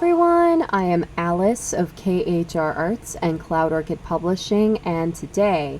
everyone, I am Alice of KHR Arts and Cloud Orchid Publishing, and today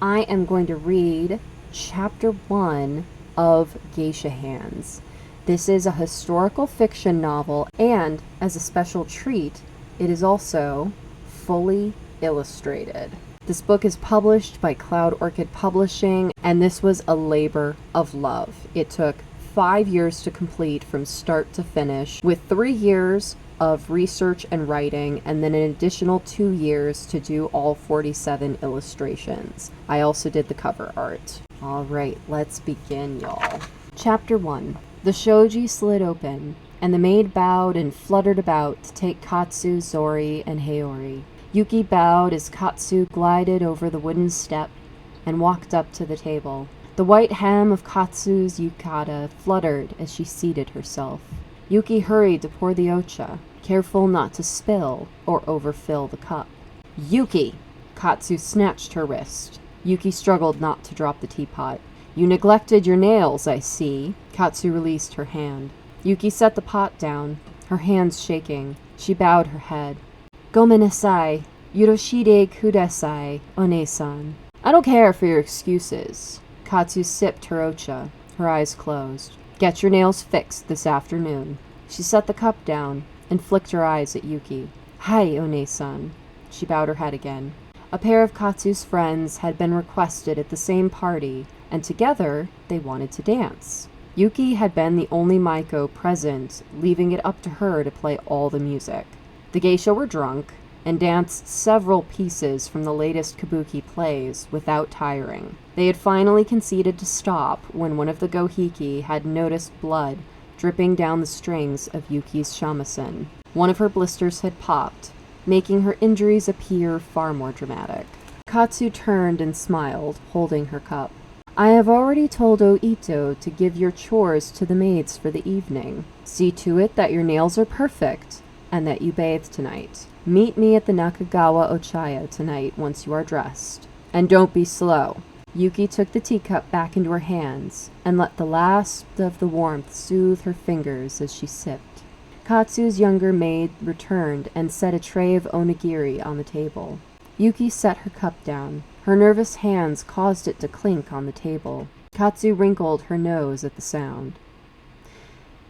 I am going to read Chapter 1 of Geisha Hands. This is a historical fiction novel, and as a special treat, it is also fully illustrated. This book is published by Cloud Orchid Publishing, and this was a labor of love. It took 5 years to complete from start to finish, with 3 years of research and writing, and then an additional 2 years to do all 47 illustrations. I also did the cover art. Alright, let's begin, y'all. Chapter 1. The shoji slid open, and the maid bowed and fluttered about to take Katsu, Zori, and Haori. Yukie bowed as Katsu glided over the wooden step and walked up to the table. The white hem of Katsu's yukata fluttered as she seated herself. Yukie hurried to pour the ocha, careful not to spill or overfill the cup. "Yukie!" Katsu snatched her wrist. Yukie struggled not to drop the teapot. "You neglected your nails, I see." Katsu released her hand. Yukie set the pot down, her hands shaking. She bowed her head. "Gomenasai, Yuroshide kudasai, One-san." "I don't care for your excuses." Katsu sipped her ocha, her eyes closed. "Get your nails fixed this afternoon." She set the cup down and flicked her eyes at Yukie. "Hi, One-san." She bowed her head again. A pair of Katsu's friends had been requested at the same party, and together they wanted to dance. Yukie had been the only maiko present, leaving it up to her to play all the music. The geisha were drunk and danced several pieces from the latest kabuki plays without tiring. They had finally conceded to stop when one of the gohiki had noticed blood dripping down the strings of Yukie's shamisen. One of her blisters had popped, making her injuries appear far more dramatic. Katsu turned and smiled, holding her cup. "I have already told Oito to give your chores to the maids for the evening. See to it that your nails are perfect, and that you bathe tonight. Meet me at the Nakagawa Ochaya tonight once you are dressed. And don't be slow." Yukie took the teacup back into her hands and let the last of the warmth soothe her fingers as she sipped. Katsu's younger maid returned and set a tray of onigiri on the table. Yukie set her cup down. Her nervous hands caused it to clink on the table. Katsu wrinkled her nose at the sound.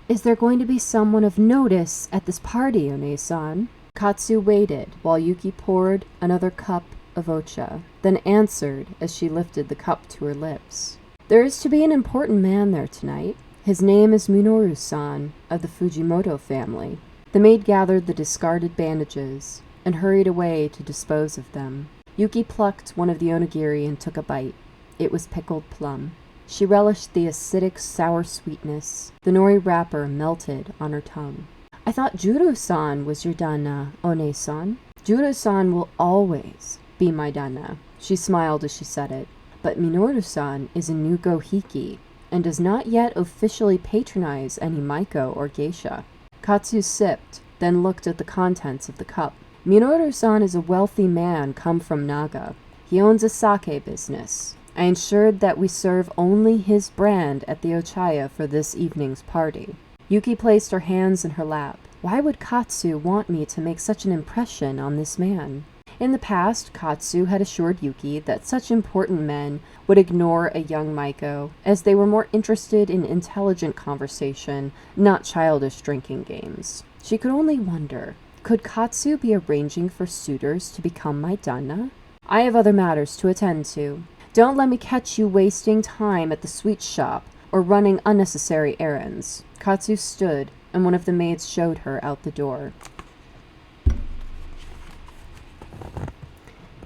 "Is there going to be someone of notice at this party, One-san?" Katsu waited while Yukie poured another cup of ocha, then answered as she lifted the cup to her lips. "There is to be an important man there tonight. His name is Minoru-san of the Fujimoto family." The maid gathered the discarded bandages and hurried away to dispose of them. Yukie plucked one of the onigiri and took a bite. It was pickled plum. She relished the acidic sour sweetness. The nori wrapper melted on her tongue. "I thought Juro-san was your Dana, One-san." "Juro-san will always be my Dana." She smiled as she said it. "But Minoru-san is a new gohiki, and does not yet officially patronize any maiko or geisha." Katsu sipped, then looked at the contents of the cup. "Minoru-san is a wealthy man come from Naga. He owns a sake business. I ensured that we serve only his brand at the Ochaya for this evening's party." Yukie placed her hands in her lap. Why would Katsu want me to make such an impression on this man? In the past, Katsu had assured Yukie that such important men would ignore a young maiko, as they were more interested in intelligent conversation, not childish drinking games. She could only wonder, could Katsu be arranging for suitors to become my Dana? "I have other matters to attend to. Don't let me catch you wasting time at the sweet shop or running unnecessary errands." Katsu stood, and one of the maids showed her out the door.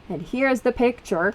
And here's the picture.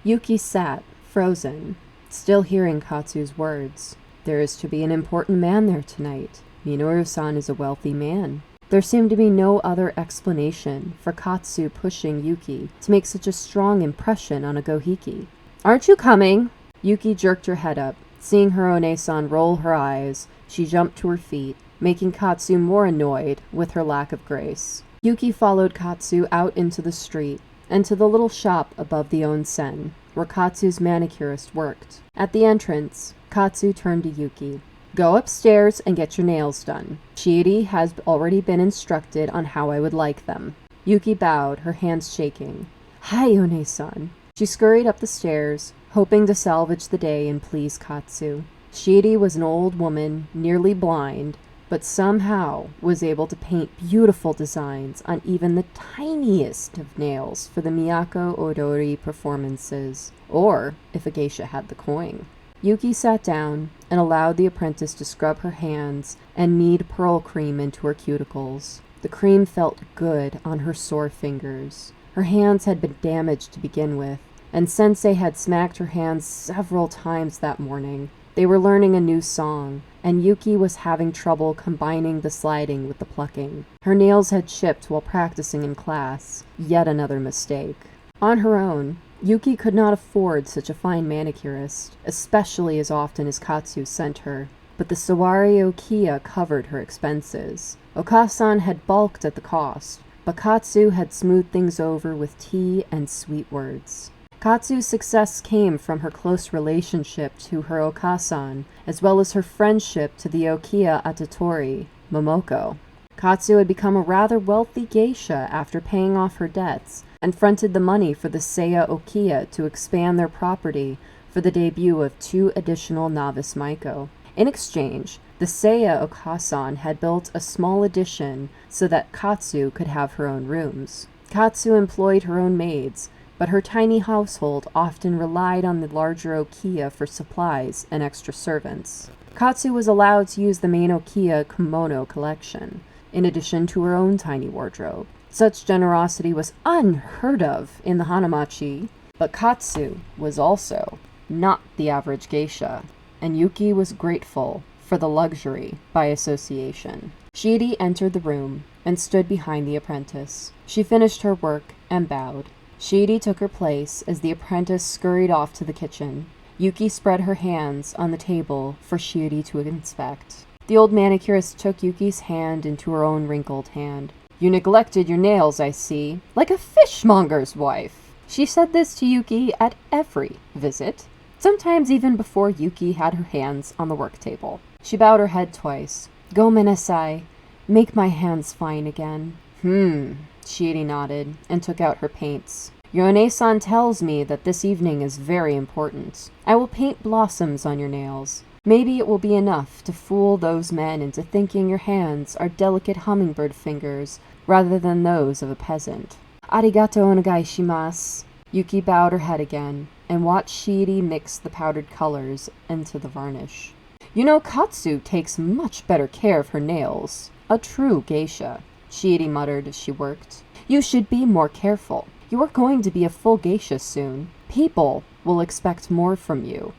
Yukie sat, frozen, still hearing Katsu's words. "There is to be an important man there tonight. Minoru-san is a wealthy man." There seemed to be no other explanation for Katsu pushing Yukie to make such a strong impression on a gohiki. "Aren't you coming?" Yukie jerked her head up. Seeing her One-san roll her eyes, she jumped to her feet, making Katsu more annoyed with her lack of grace. Yukie followed Katsu out into the street and to the little shop above the onsen, where Katsu's manicurist worked. At the entrance, Katsu turned to Yukie. Go upstairs and get your nails done. Shiiri has already been instructed on how I would like them. Yukie bowed, her hands shaking. Hi, One-san. She scurried up the stairs, hoping to salvage the day and please Katsu. Shiiri was an old woman, nearly blind, but somehow was able to paint beautiful designs on even the tiniest of nails for the Miyako Odori performances, or if a geisha had the coin. Yukie sat down and allowed the apprentice to scrub her hands and knead pearl cream into her cuticles. The cream felt good on her sore fingers. Her hands had been damaged to begin with, and Sensei had smacked her hands several times that morning. They were learning a new song, and Yukie was having trouble combining the sliding with the plucking. Her nails had chipped while practicing in class. Yet another mistake. On her own, Yukie could not afford such a fine manicurist, especially as often as Katsu sent her. But the Sawari Okiya covered her expenses. Okasan had balked at the cost, but Katsu had smoothed things over with tea and sweet words. Katsu's success came from her close relationship to her Okasan, as well as her friendship to the Okiya Atatori, Momoko. Katsu had become a rather wealthy geisha after paying off her debts, and fronted the money for the Seiya Okiya to expand their property for the debut of 2 additional novice maiko. In exchange, the Seiya Okasan had built a small addition so that Katsu could have her own rooms. Katsu employed her own maids, but her tiny household often relied on the larger Okiya for supplies and extra servants. Katsu was allowed to use the main Okiya kimono collection, in addition to her own tiny wardrobe. Such generosity was unheard of in the hanamachi, but Katsu was also not the average geisha, and Yukie was grateful for the luxury by association. Shiiri entered the room and stood behind the apprentice. She finished her work and bowed. Shiiri took her place as the apprentice scurried off to the kitchen. Yukie spread her hands on the table for Shiiri to inspect. The old manicurist took Yukie's hand into her own wrinkled hand. You neglected your nails, I see, like a fishmonger's wife. She said this to Yukie at every visit, sometimes even before Yukie had her hands on the work table. She bowed her head twice. Gomenasai, make my hands fine again. Shiiri nodded and took out her paints. Your One-san tells me that this evening is very important. I will paint blossoms on your nails. Maybe it will be enough to fool those men into thinking your hands are delicate hummingbird fingers rather than those of a peasant. Arigato onegaishimasu. Yukie bowed her head again and watched Shiiri mix the powdered colors into the varnish. You know, Katsu takes much better care of her nails. A true geisha, Shiiri muttered as she worked. You should be more careful. You are going to be a full geisha soon. People will expect more from you.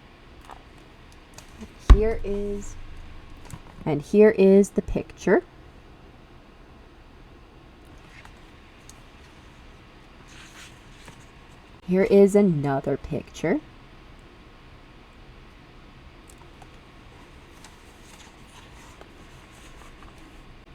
Here is the picture. Here is another picture.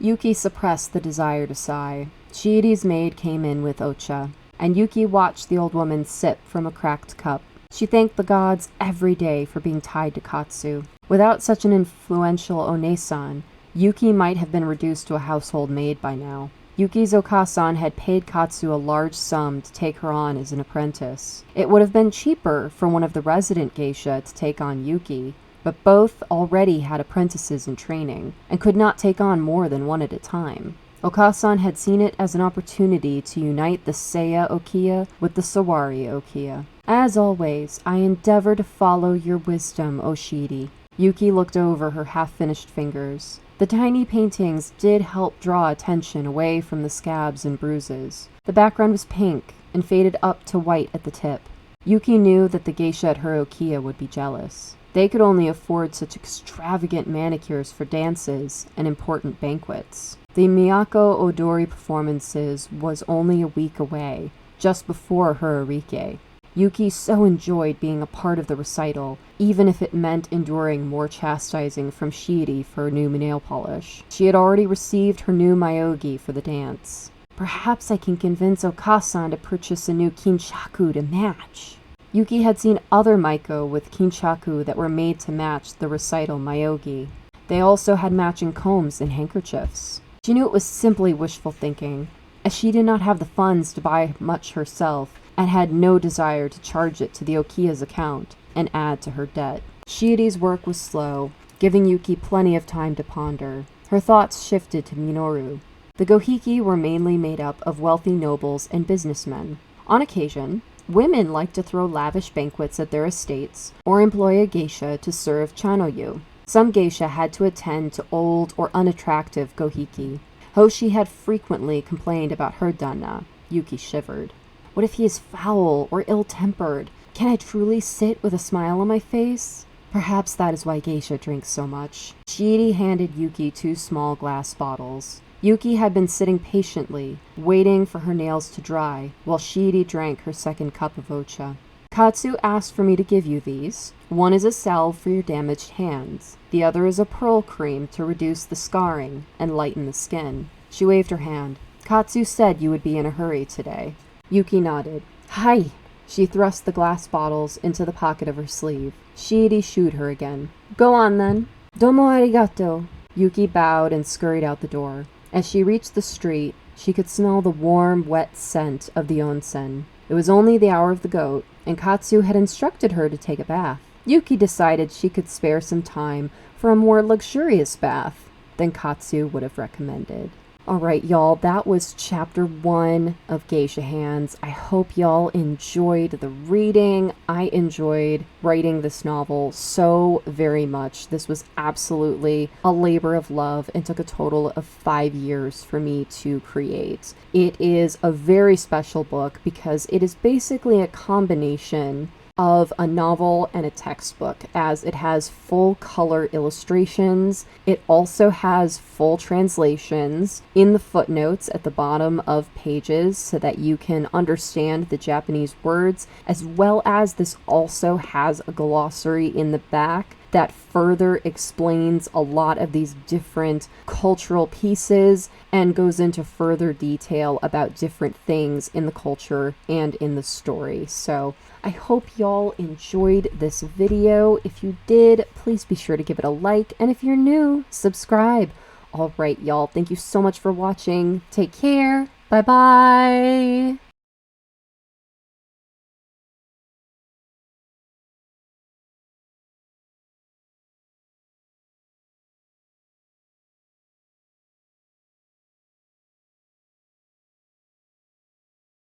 Yukie suppressed the desire to sigh. Shiiri's maid came in with ocha, and Yukie watched the old woman sip from a cracked cup. She thanked the gods every day for being tied to Katsu. Without such an influential One-san, Yukie might have been reduced to a household maid by now. Yukie's Okasan had paid Katsu a large sum to take her on as an apprentice. It would have been cheaper for one of the resident geisha to take on Yukie, but both already had apprentices in training, and could not take on more than one at a time. Okasan had seen it as an opportunity to unite the Seiya Okiya with the Sawari Okiya. As always, I endeavor to follow your wisdom, O Shiiri. Yukie looked over her half-finished fingers. The tiny paintings did help draw attention away from the scabs and bruises. The background was pink and faded up to white at the tip. Yukie knew that the geisha at her Okiya would be jealous. They could only afford such extravagant manicures for dances and important banquets. The Miyako Odori performances was only a week away, just before her erikae. Yukie so enjoyed being a part of the recital, even if it meant enduring more chastising from Shiiri for her new nail polish. She had already received her new myogi for the dance. Perhaps I can convince Okasan to purchase a new kinshaku to match. Yukie had seen other maiko with kinchaku that were made to match the recital myogi. They also had matching combs and handkerchiefs. She knew it was simply wishful thinking, as she did not have the funds to buy much herself and had no desire to charge it to the Okia's account and add to her debt. Shiiri's work was slow, giving Yukie plenty of time to ponder. Her thoughts shifted to Minoru. The Gohiki were mainly made up of wealthy nobles and businessmen. On occasion, women liked to throw lavish banquets at their estates or employ a geisha to serve chanoyu. Some geisha had to attend to old or unattractive gohiki. Hoshi had frequently complained about her danna. Yukie shivered. What if he is foul or ill-tempered? Can I truly sit with a smile on my face? Perhaps that is why geisha drinks so much. Shiiri handed Yukie 2 small glass bottles. Yukie had been sitting patiently, waiting for her nails to dry, while Shiiri drank her second cup of ocha. Katsu asked for me to give you these. One is a salve for your damaged hands. The other is a pearl cream to reduce the scarring and lighten the skin. She waved her hand. Katsu said you would be in a hurry today. Yukie nodded. Hi! She thrust the glass bottles into the pocket of her sleeve. Shiiri shooed her again. Go on then. Domo arigato. Yukie bowed and scurried out the door. As she reached the street, she could smell the warm, wet scent of the onsen. It was only the hour of the goat, and Katsu had instructed her to take a bath. Yukie decided she could spare some time for a more luxurious bath than Katsu would have recommended. Alright, y'all, that was chapter 1 of Geisha Hands. I hope y'all enjoyed the reading. I enjoyed writing this novel so very much. This was absolutely a labor of love and took a total of 5 years for me to create. It is a very special book because it is basically a combination of a novel and a textbook, as it has full color illustrations. It also has full translations in the footnotes at the bottom of pages so that you can understand the Japanese words, as well as this also has a glossary in the back that further explains a lot of these different cultural pieces and goes into further detail about different things in the culture and in the story. So I hope y'all enjoyed this video. If you did, please be sure to give it a like, and if you're new, subscribe. All right, y'all, thank you so much for watching. Take care. Bye-bye.